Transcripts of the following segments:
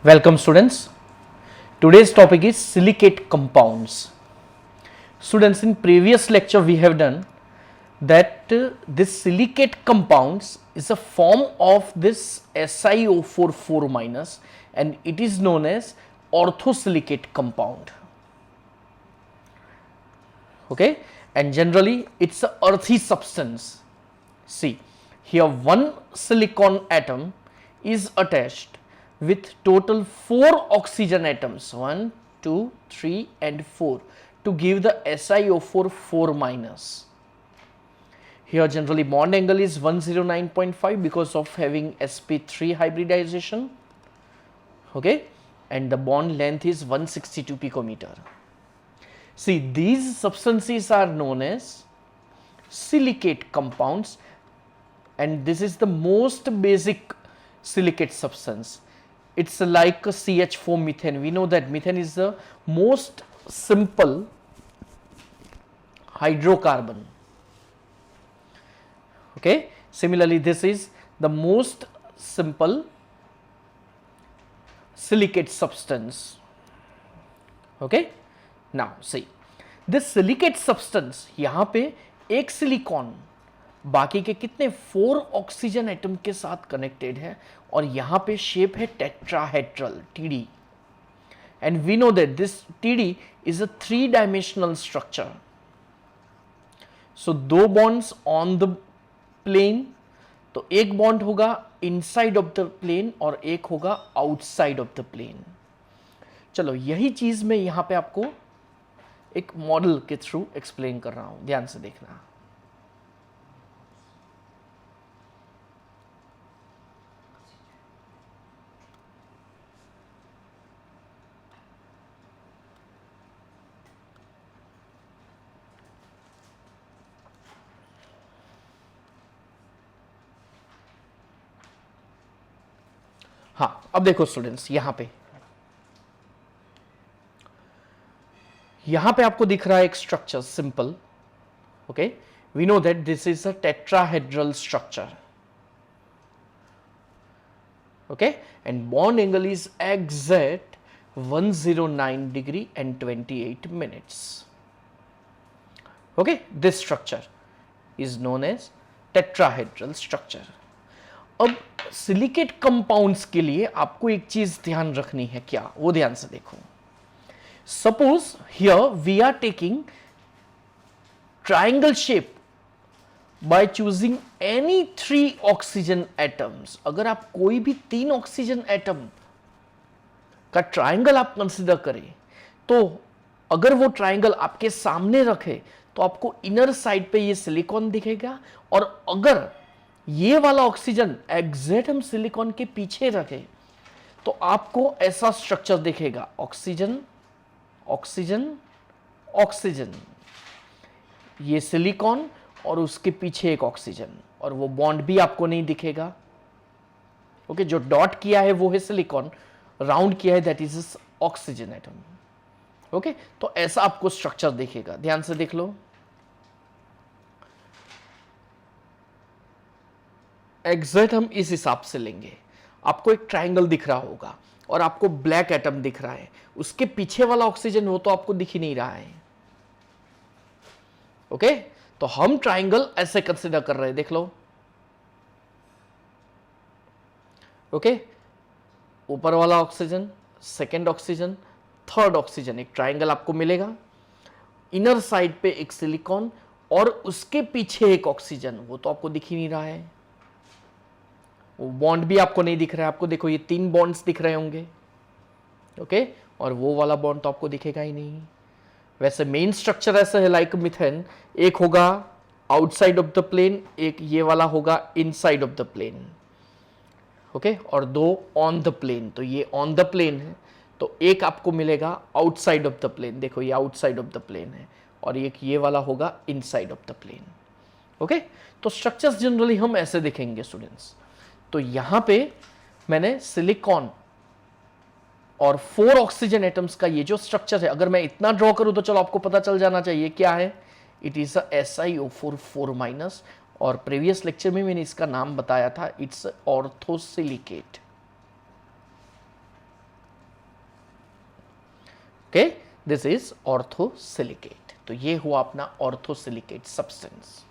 Welcome students. Today's topic is silicate compounds. Students, in previous lecture we have done that this silicate compounds is a form of this SiO4 4 minus and it is known as orthosilicate compound. Okay, and generally it's a earthy substance. See, here one silicon atom is attached with total 4 oxygen atoms, 1, 2, 3 and 4 to give the SiO4 4 minus. Here generally bond angle is 109.5 because of having sp3 hybridization, okay, and the bond length is 162 picometer. See, these substances are known as silicate compounds and this is the most basic silicate substance. It's like a CH4 methane. We know that methane is the most simple hydrocarbon. Okay. Similarly, this is the most simple silicate substance. Okay. Now see, this silicate substance यहाँ पे एक silicon बाकी के कितने 4 oxygen atom के साथ connected है और यहाँ पे शेप है tetrahedral TD and we know that this TD is a 3-dimensional structure. So दो bonds on the plane, तो एक बॉन्ड होगा इनसाइड ऑफ द प्लेन और एक होगा आउटसाइड ऑफ द प्लेन. चलो यही चीज मैं यहां पे आपको एक मॉडल के थ्रू एक्सप्लेन कर रहा हूं, ध्यान से देखना. हाँ, अब देखो स्टूडेंट्स, यहां पे आपको दिख रहा है एक structure simple. Okay, we know that this is a tetrahedral structure. Okay, and bond angle is exact 109 degree and 28 minutes. Okay, this structure is known as tetrahedral structure. अब सिलिकेट कंपाउंड्स के लिए आपको एक चीज ध्यान रखनी है, क्या वो ध्यान से देखो. Suppose here we are taking triangle shape by choosing any 3 oxygen atoms. अगर आप कोई भी 3 ऑक्सीजन एटम का ट्राइंगल आप कंसीडर करें तो अगर वो ट्राइंगल आपके सामने रखे तो आपको इनर साइड पे ये सिलिकॉन दिखेगा और अगर ये वाला ऑक्सीजन एग्जैक्ट हम सिलिकॉन के पीछे रखें तो आपको ऐसा स्ट्रक्चर दिखेगा, ऑक्सीजन ऑक्सीजन ऑक्सीजन, ये सिलिकॉन और उसके पीछे एक ऑक्सीजन और वो बॉन्ड भी आपको नहीं दिखेगा. ओके, जो डॉट किया है वो है सिलिकॉन, राउंड किया है that is oxygen atom. Okay, तो ऐसा आपको स्ट्रक्चर दिखेगा, ध्यान से देख लो. एग्जैक्ट हम इस हिसाब से लेंगे. आपको एक ट्राइंगल दिख रहा होगा और आपको ब्लैक एटम दिख रहा है, उसके पीछे वाला ऑक्सीजन वो तो आपको दिख ही नहीं रहा है. ओके, तो हम ट्राइंगल ऐसे कंसीडर कर रहे हैं, देख लो. ओके, ऊपर वाला oxygen, second oxygen, third oxygen, एक ट्राइंगल आपको मिलेगा. इनर साइड पे एक सिलिकॉन और उसके पीछे एक ऑक्सीजन, वो तो आपको दिख ही नहीं रहा है. वो बॉन्ड भी आपको नहीं दिख रहा है. आपको देखो ये 3 बॉन्ड्स दिख रहे होंगे. ओके, और वो वाला बॉन्ड तो आपको दिखेगा ही नहीं. वैसे मेन स्ट्रक्चर ऐसा है लाइक मिथेन, एक होगा आउटसाइड ऑफ द प्लेन, एक ये वाला होगा inside of the plane. Okay, और 2 ऑन द प्लेन, तो ये ऑन द प्लेन है तो एक आपको मिलेगा आउटसाइड ऑफ द प्लेन. देखो ये आउटसाइड ऑफ द प्लेन है और एक ये वाला होगा inside of the plane. Okay, तो स्ट्रक्चर्स जनरली हम ऐसे दिखेंगे स्टूडेंट्स. तो यहां पे मैंने सिलिकॉन और 4 ऑक्सीजन एटम्स का ये जो स्ट्रक्चर है, अगर मैं इतना ड्रॉ करूं तो चलो आपको पता चल जाना चाहिए क्या है. It is a SiO4 4 minus और प्रीवियस लेक्चर में मैंने इसका नाम बताया था, it's orthosilicate. Okay, this is orthosilicate. तो ये हुआ अपना ऑर्थोसिलिकेट सब्सटेंस।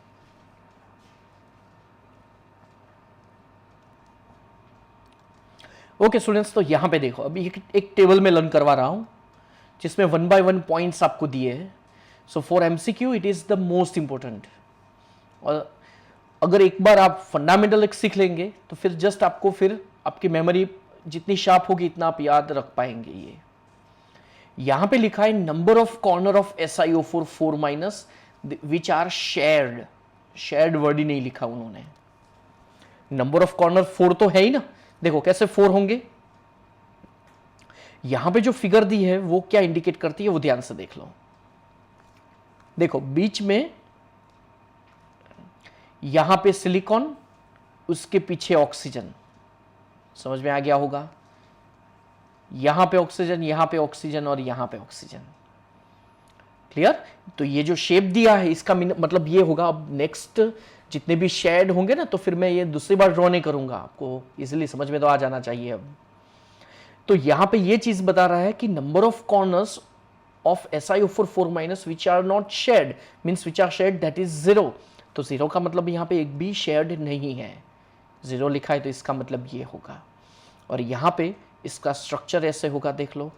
ओके स्टूडेंट्स, तो यहां पे देखो, अभी एक टेबल में लर्न करवा रहा हूं जिसमें 1 by 1 पॉइंट्स आपको दिए हैं। So for MCQ it is the most important. और अगर एक बार आप फंडामेंटल सीख लेंगे तो फिर जस्ट आपको, फिर आपकी मेमोरी जितनी शार्प होगी इतना आप याद रख पाएंगे। ये यहां पे लिखा है number of corner of SiO4 4- which are shared. Shared word ही नहीं लिखा उन्होंने। नंबर ऑफ कॉर्नर 4 तो है ही ना, देखो कैसे 4 होंगे। यहां पे जो फिगर दी है वो क्या इंडिकेट करती है वो ध्यान से देख लो। देखो बीच में यहां पे सिलिकॉन, उसके पीछे ऑक्सीजन, समझ में आ गया होगा। यहां पे ऑक्सीजन, यहां पे ऑक्सीजन और यहां पे ऑक्सीजन। क्लियर? तो ये जो शेप दिया है इसका मतलब ये होगा। अब नेक्स्ट जितने भी शेड होंगे ना, तो फिर मैं ये दूसरी बार ड्रॉ नहीं करूंगा, आपको इजीली समझ में तो आ जाना चाहिए। अब तो यहां पे ये चीज बता रहा है कि number of corners of SiO4 4- which are not shared means which are shared that is 0। तो 0 का मतलब यहां पे एक भी शेयर्ड नहीं है। 0 लिखा है तो इसका मतलब ये होगा। और यहां पे इसका स्ट्रक्चर ऐसे होगा, देख लो।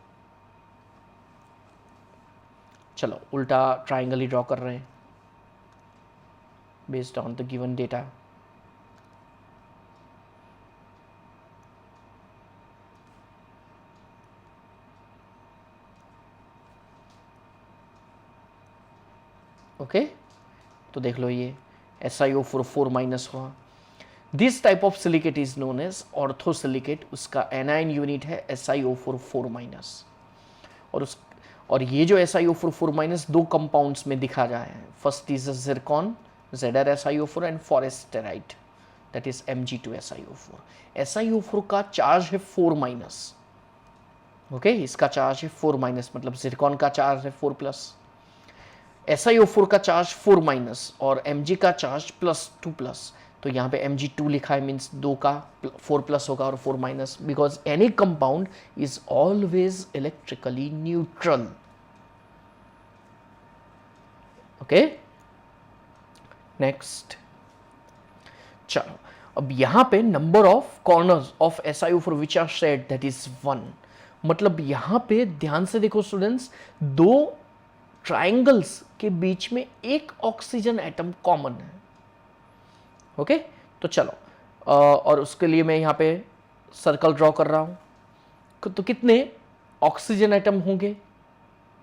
चलो उल्टा ट्राइंगल ही ड्रॉ कर रहे हैं based on the given data. Okay, तो देख लो ये SiO4 4- हुआ। This type of silicate is known as orthosilicate. उसका एनाइन यूनिट है SiO4 4-। और ये जो SiO4 4- दो कंपाउंड्स में दिखा जाए हैं। First is zircon ZrSiO4 and forsterite that is Mg2SiO4। SiO4 का चार्ज है 4-। ओके, इसका चार्ज है 4- मतलब जिरकॉन का चार्ज है 4+। SiO4 का चार्ज 4- और Mg का चार्ज +2+। तो यहाँ पे Mg2 लिखा है, मीन्स 2 का 4+ होगा और 4-, because any compound is always electrically neutral. Okay, next. चलो अब यहां पे number of corners of SiO4 which are shared that is 1। मतलब यहां पे ध्यान से देखो स्टूडेंट्स, दो ट्रायंगल्स के बीच में एक ऑक्सीजन एटम कॉमन है। ओके, तो चलो और उसके लिए मैं यहां पे सर्कल ड्रॉ कर रहा हूं। तो कितने ऑक्सीजन एटम होंगे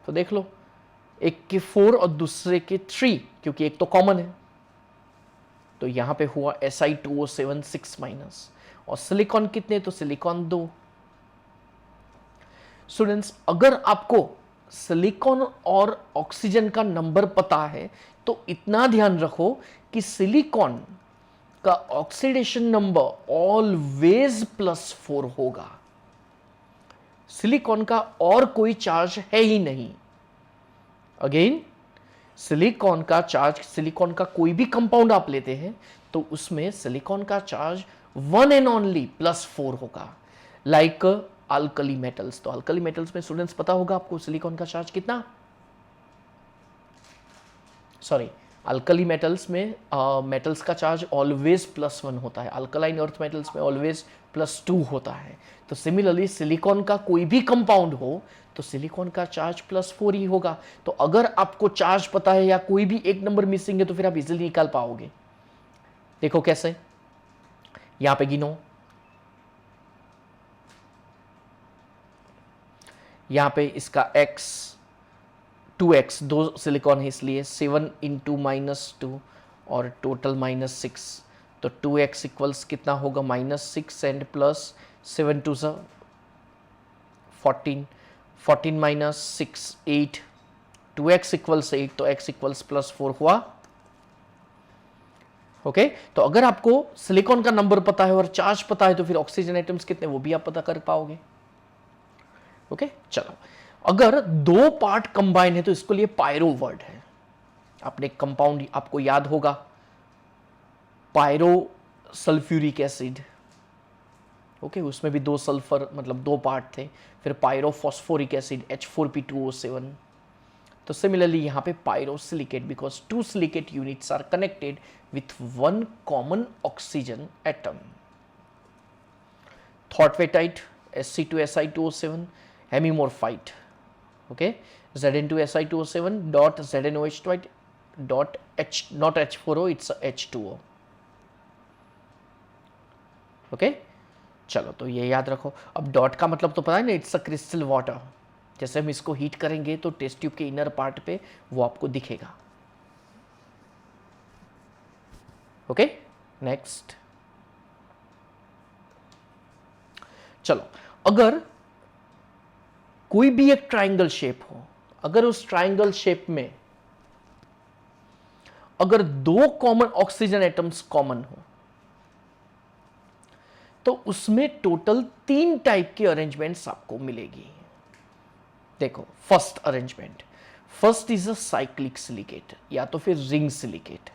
तो देख लो, एक के 4 और दूसरे के 3, क्योंकि एक तो कॉमन है। तो यहां पे हुआ Si2O7 6-। और सिलिकॉन कितने, तो सिलिकॉन 2। स्टूडेंट्स अगर आपको सिलिकॉन और ऑक्सीजन का नंबर पता है तो इतना ध्यान रखो कि सिलिकॉन का ऑक्सीडेशन नंबर ऑलवेज +4 होगा। सिलिकॉन का और कोई चार्ज है ही नहीं। अगेन, सिलिकॉन का चार्ज, सिलिकॉन का कोई भी कंपाउंड आप लेते हैं तो उसमें सिलिकॉन का चार्ज 1 एंड ओनली +4 होगा। लाइक अल्कली मेटल्स, तो अल्कली मेटल्स में स्टूडेंट्स पता होगा आपको सिलिकॉन का चार्ज कितना, सॉरी अल्कली मेटल्स में मेटल्स का चार्ज ऑलवेज +1 होता है। अल्कलाइन अर्थ मेटल्स में ऑलवेज +2 होता है। तो सिमिलरली सिलिकॉन का कोई भी कंपाउंड हो तो सिलिकॉन का चार्ज +4 ही होगा। तो अगर आपको चार्ज पता है या कोई भी एक नंबर मिसिंग है तो फिर आप इजीली निकाल पाओगे। देखो कैसे, यहां पे गिनो, यहां पे इसका x 2x, दो सिलिकॉन है इसलिए 7 × -2 और टोटल -6। तो 2x इक्वल्स कितना होगा, -6 एंड +7 2 14, 14 - 6 8, 2x इक्वल्स 8, तो x इक्वल्स +4 हुआ। ओके, तो अगर आपको सिलिकॉन का नंबर पता है और चार्ज पता है तो फिर ऑक्सीजन एटम्स कितने वो भी आप पता कर पाओगे। ओके, चलो अगर दो पार्ट कंबाइन है तो इसको लिए पायरो वर्ड है। अपने कंपाउंड आपको याद होगा, पायरो सल्फ्यूरिक एसिड, ओके उसमें भी 2 सल्फर मतलब 2 पार्ट थे। फिर पायरोफॉस्फोरिक एसिड H4P2O7। तो सिमिलरली यहाँ पे pyrosilicate, because 2 silicate units are connected with 1 common oxygen atom. थॉटवेटाइट Sc2Si2O7 hemimorphite, okay Zn2Si2O7 dot ZnOH dot H not H4O, it's H2O। Okay चलो तो ये याद रखो। अब डॉट का मतलब तो पता है ना, इट्स अ क्रिस्टल वाटर। जैसे हम इसको हीट करेंगे तो टेस्ट ट्यूब के इनर पार्ट पे वो आपको दिखेगा। ओके नेक्स्ट, चलो अगर कोई भी एक ट्रायंगल शेप हो, अगर उस ट्रायंगल शेप में अगर 2 कॉमन ऑक्सीजन एटम्स कॉमन हो तो उसमें टोटल 3 टाइप की अरेंजमेंट्स आपको मिलेगी। देखो first arrangement, first is a cyclic silicate या तो फिर ring silicate.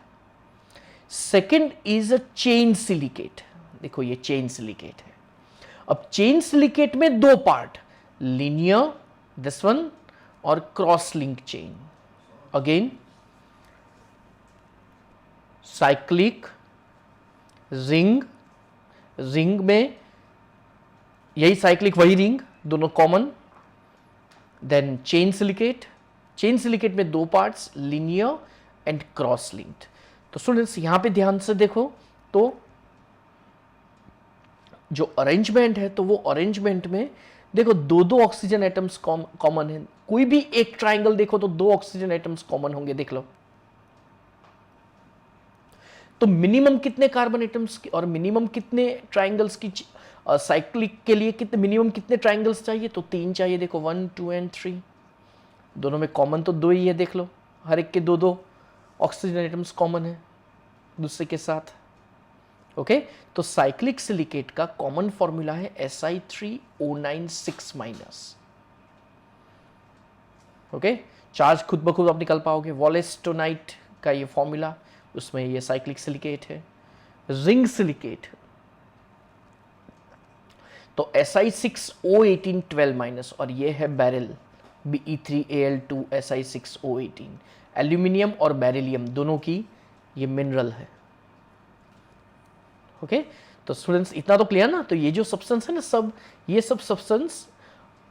Second is a chain silicate, देखो ये चेन सिलिकेट है। अब चेन सिलिकेट में 2 पार्ट, लीनियर दिस वन और cross link chain. Again cyclic, ring, ring में यही साइक्लिक वही रिंग दोनों common. Then chain silicate, chain silicate में 2 parts, linear and cross linked. तो स्टूडेंट्स यहां पे ध्यान से देखो तो जो अरेंजमेंट है तो वो अरेंजमेंट में देखो 2-2 ऑक्सीजन एटम्स कॉमन है। कोई भी एक ट्राइंगल देखो तो 2 ऑक्सीजन एटम्स कॉमन होंगे, देख लो। तो मिनिमम कितने कार्बन एटम्स की और मिनिमम कितने ट्राइंगल्स की साइक्लिक के लिए कितने मिनिमम कितने ट्राइंगल्स चाहिए? तो 3 चाहिए। देखो 1, 2 एंड 3, दोनों में कॉमन तो 2 ही है, देख लो हर एक के 2-2 ऑक्सीजन एटम्स कॉमन है दूसरे के साथ। ओके तो साइक्लिक सिलिकेट का कॉमन फॉर्मूला है Si3O9 6-। ओके चार्ज खुद ब खुद आप निकल पाओगे। वॉलेस्टोनाइट का ये फॉर्मूला, उसमें ये साइक्लिक सिलिकेट है। रिंग सिलिकेट तो Si6O18 12- और ये है बैरिल Be3Al2 Si6O18। एल्यूमिनियम और बेरिलियम दोनों की ये मिनरल है। ओके तो स्टूडेंट्स इतना तो क्लियर ना। तो ये जो सब्सटेंस है ना, सब ये सब सब्सटेंस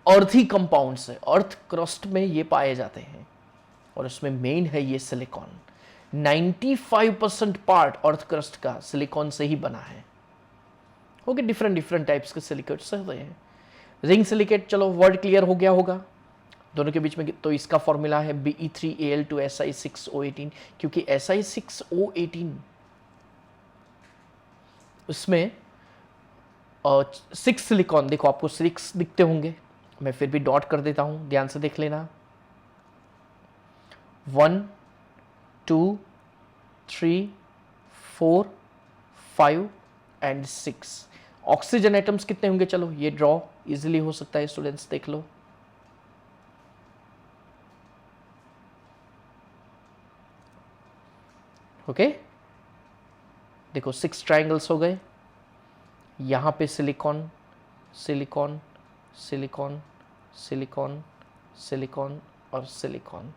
अर्थी कंपाउंड्स है, अर्थ क्रस्ट में ये पाए जाते हैं और उसमें मेन है ये सिलिकॉन। 95% पार्ट अर्थ क्रस्ट का सिलिकॉन से ही बना है। ओके डिफरेंट टाइप्स के सिलिकेट्स होते हैं। रिंग सिलिकेट चलो वर्ड क्लियर हो गया होगा दोनों के बीच में। तो इसका फॉर्मूला है Be3Al2 Si6O18, क्योंकि Si6O18 उसमें 6 सिलिकॉन, देखो आपको 6 दिखते होंगे, मैं फिर भी डॉट कर देता हूं, ध्यान से देख लेना। 1, 2, 3, 4, 5 एंड 6 ऑक्सीजन एटम्स कितने होंगे? चलो ये ड्रॉ इजीली हो सकता है स्टूडेंट्स, देख लो। ओके देखो 6 ट्राइंगल्स हो गए। यहां पे silicon silicon silicon silicon silicon और सिलिकॉन।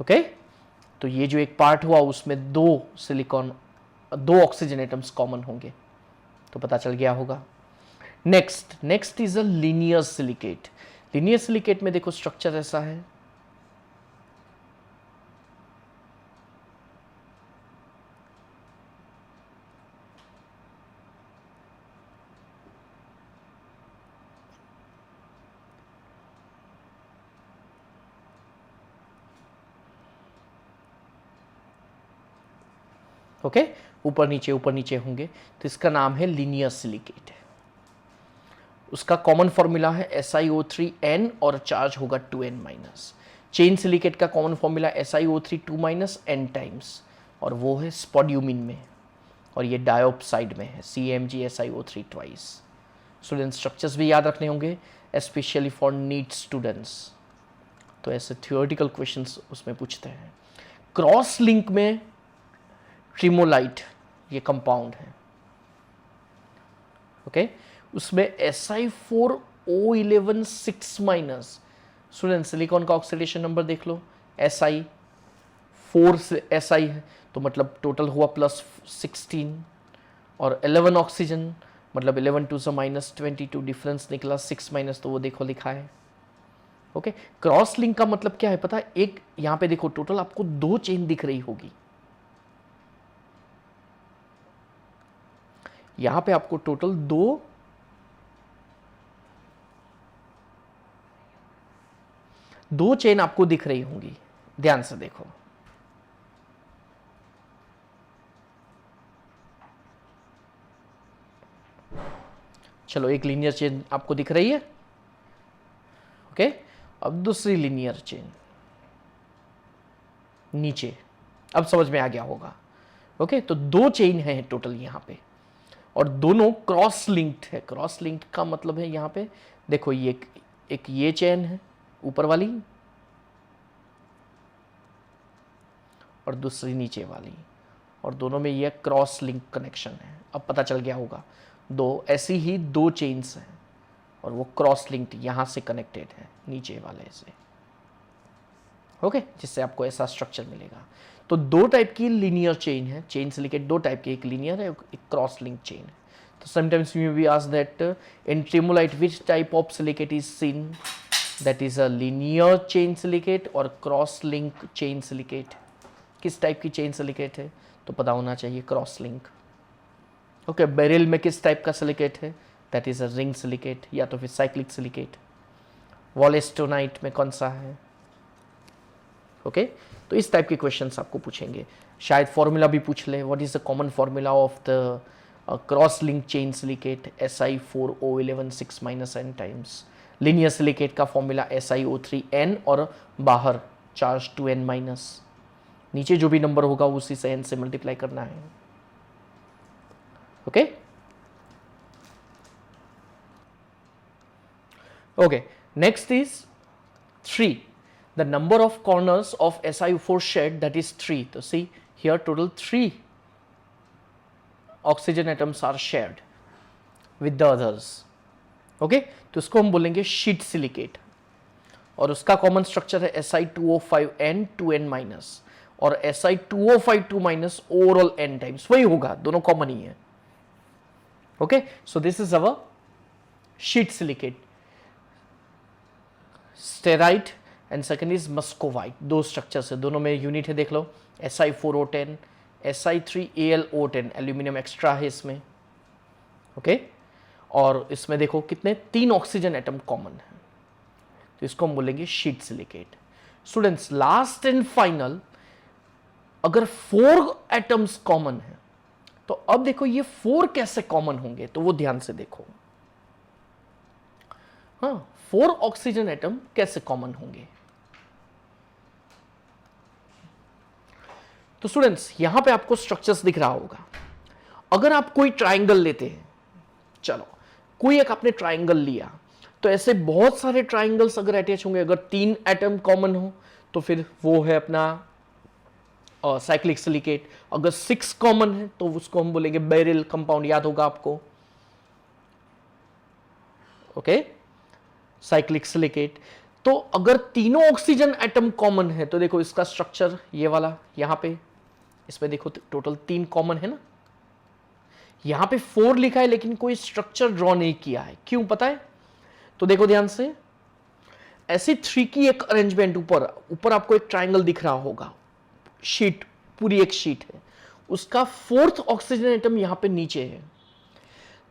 ओके तो ये जो एक पार्ट हुआ उसमें 2 सिलिकॉन 2 ऑक्सीजन एटम्स कॉमन होंगे, तो पता चल गया होगा। Next is a linear silicate. Linear silicate में देखो स्ट्रक्चर ऐसा है। ओके ऊपर नीचे होंगे, तो इसका नाम है लीनियर सिलिकेट। उसका कॉमन फॉर्मूला है SiO3N और चार्ज होगा 2N-। चेन सिलिकेट का common formula SiO3 2- N times और वो है स्पोड्यूमिन में, और ये डाइऑक्साइड में है CmgSiO3 ट्वाइस। स्टूडेंट स्ट्रक्चर्स भी याद रखने होंगे। Specially for NEET students. तो ऐसे थियोरेटिकल क्वेश्चंस उसमें पूछते हैं। क्रॉस लिंक में ट्रिमोलाइट ये कंपाउंड है, ओके उसमें Si4O11 6-। स्टूडेंट सिलिकॉन का ऑक्सीडेशन नंबर देख लो, Si4 से Si है तो मतलब टोटल हुआ +16 और 11 ऑक्सीजन मतलब 11 2 -22 डिफरेंस निकला 6 तो वो देखो लिखा है, ओके क्रॉस लिंक का मतलब क्या है पता है, एक यहां पे देखो टोटल आपको 2 चेन दिख रही होगी, यहां पे आपको टोटल दो चेन आपको दिख रही होंगी, ध्यान से देखो। चलो एक लीनियर चेन आपको दिख रही है, ओके अब दूसरी लीनियर चेन नीचे, अब समझ में आ गया होगा, ओके तो 2 चेन है टोटल यहां पे और दोनों क्रॉस लिंक्ड है। क्रॉस लिंक्ड का मतलब है यहां पे देखो ये एक ये चेन है ऊपर वाली और दूसरी नीचे वाली और दोनों में ये क्रॉस लिंक कनेक्शन है। अब पता चल गया होगा, दो ऐसी ही 2 चेन्स हैं और वो क्रॉस लिंक्ड यहां से कनेक्टेड है नीचे वाले से, ओके जिससे आपको ऐसा स्ट्रक्चर मिलेगा। तो 2 टाइप की लीनियर चेन है, चेन सिलिकेट 2 टाइप की, एक लीनियर है एक क्रॉस लिंक चेन है। तो sometimes you be asked that in tremolite which type of silicate is seen, that is a linear chain silicate और क्रॉस लिंक चेन सिलिकेट। किस type की chain silicate है तो पता होना चाहिए, क्रॉस लिंक, ओके बेरिल में किस टाइप का सिलिकेट है, that is a ring silicate या तो फिर साइक्लिक सिलिकेट। वॉलेस्टोनाइट में कौन सा है, ओके तो इस टाइप के क्वेश्चंस आपको पूछेंगे। शायद फॉर्मूला भी पूछ ले, what is the common formula of the cross link chain silicate, Si4O11 6-n times. Linear silicate का फॉर्मूला SiO3n और बाहर चार्ज 2n-, नीचे जो भी नंबर होगा उसी से n से मल्टीप्लाई करना है, okay okay next is 3, the number of corners of SiO4 shared, that is 3. So see here total 3 oxygen atoms are shared with the others, okay तो इसको हम बोलेंगे शीट सिलिकेट और उसका कॉमन स्ट्रक्चर है Si2O5n 2n- और Si2O5 2- overall n times, वही होगा, दोनों कॉमन ही है, okay so this is our sheet silicate. Steatite and second is muscovite, 2 structures है, दोनों में यूनिट है देख लो, Si4O10 Si3Al O10, aluminium extra है इसमें, ओके और इसमें देखो कितने 3 ऑक्सीजन एटम कॉमन है, तो इसको हम बोलेंगे sheet silicate. Students last and final, अगर 4 एटम्स कॉमन है तो अब देखो ये 4 कैसे कॉमन होंगे, तो वो ध्यान से देखो, हाँ 4 ऑक्सीजन एटम कैसे कॉमन होंगे। तो स्टूडेंट्स यहां पे आपको स्ट्रक्चर्स दिख रहा होगा, अगर आप कोई ट्राइंगल लेते हैं, चलो कोई एक आपने ट्राइंगल लिया तो ऐसे बहुत सारे ट्राइंगल्स अगर अटैच होंगे, अगर 3 एटम कॉमन हो तो फिर वो है अपना साइक्लिक सिलिकेट, अगर 6 कॉमन है तो उसको हम बोलेंगे बेरिल कंपाउंड, याद होगा आपको, ओके साइक्लिक सिलिकेट। तो अगर तीनों ऑक्सीजन एटम कॉमन है तो देखो इसका स्ट्रक्चर ये वाला, यहां पे इसमें देखो टोटल 3 कॉमन है ना, यहां पे 4 लिखा है लेकिन कोई स्ट्रक्चर ड्रॉ नहीं किया है, क्यों पता है, तो देखो ध्यान से, ऐसी 3 की एक अरेंजमेंट, ऊपर आपको एक ट्राइंगल दिख रहा होगा, शीट पूरी एक शीट है, उसका 4th ऑक्सीजन एटम यहां पे नीचे है,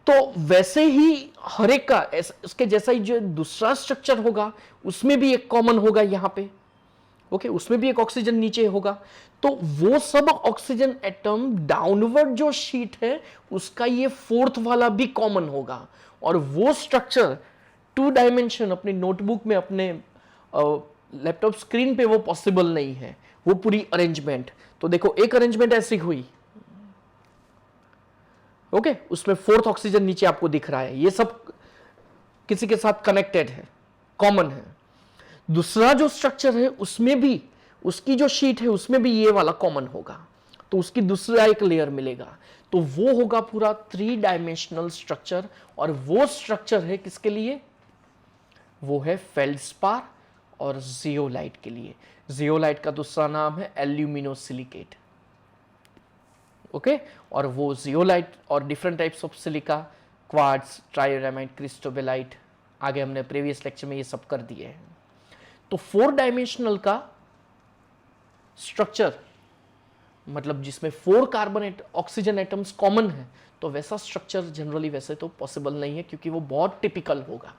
तो वैसे ही हर एक का उसके जैसा ही जो दूसरा स्ट्रक्चर होगा उसमें भी एक कॉमन होगा यहां पे, ओके उसमें भी एक ऑक्सीजन नीचे होगा, तो वो सब ऑक्सीजन एटम डाउनवर्ड जो शीट है उसका ये 4th वाला भी कॉमन होगा, और वो स्ट्रक्चर 2 डायमेंशन अपनी नोटबुक में अपने लैपटॉप स्क्रीन पे वो पॉसिबल नहीं है, वो पूरी अरेंजमेंट। तो देखो एक अरेंजमेंट ऐसी हुई, ओके उसमें 4th ऑक्सीजन नीचे आपको दिख रहा है, ये सब किसी के साथ कनेक्टेड है, कॉमन है। दूसरा जो स्ट्रक्चर है उसमें भी, उसकी जो शीट है उसमें भी ये वाला कॉमन होगा, तो उसकी दूसरा एक लेयर मिलेगा, तो वो होगा पूरा 3 डायमेंशनल स्ट्रक्चर। और वो स्ट्रक्चर है किसके लिए? वो है फेल्डस्पार और जियोलाइट के लिए। जियोलाइट का दूसरा नाम है एल्यूमिनोसिलिकेट। ओके, और वो जियोलाइट और different types of silica, quartz, tridymite, cristobalite, आगे हमने प्रीवियस लेक्चर में ये सब कर दिए हैं। तो 4 डायमेंशनल का स्ट्रक्चर, मतलब जिसमें 4 कार्बन ऑक्सीजन एटम्स कॉमन है, तो वैसा स्ट्रक्चर जनरली वैसे तो पॉसिबल नहीं है, क्योंकि वो बहुत टिपिकल होगा।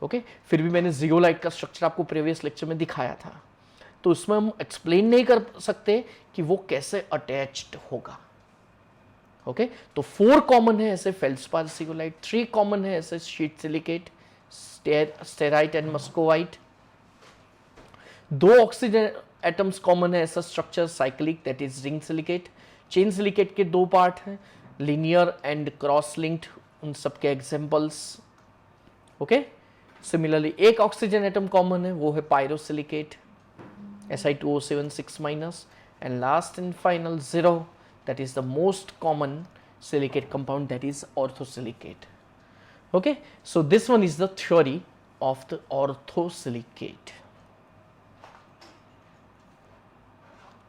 ओके, फिर भी मैंने जियोलाइट का स्ट्रक्चर आपको प्रीवियस लेक्चर में दिखाया था, तो उसमें हम एक्सप्लेन नहीं कर सकते कि वो कैसे अटैच्ड होगा। ओके, तो 4 कॉमन है ऐसे फेल्डस्पार जियोलाइट, 3 कॉमन है ऐसे sheet silicate, steatite and muscovite, 2 oxygen atoms common है ऐसा structure cyclic, that is ring silicate. Chain silicate के 2 पार्ट हैं, लीनियर एंड क्रॉस लिंक्ड, उन सबके examples. Okay, similarly 1 oxygen atom common है, वो है pyrosilicate, Si2O7 6-, and last and final 0, that is the most common silicate compound, that is orthosilicate. Okay, so this one is the theory of the orthosilicate.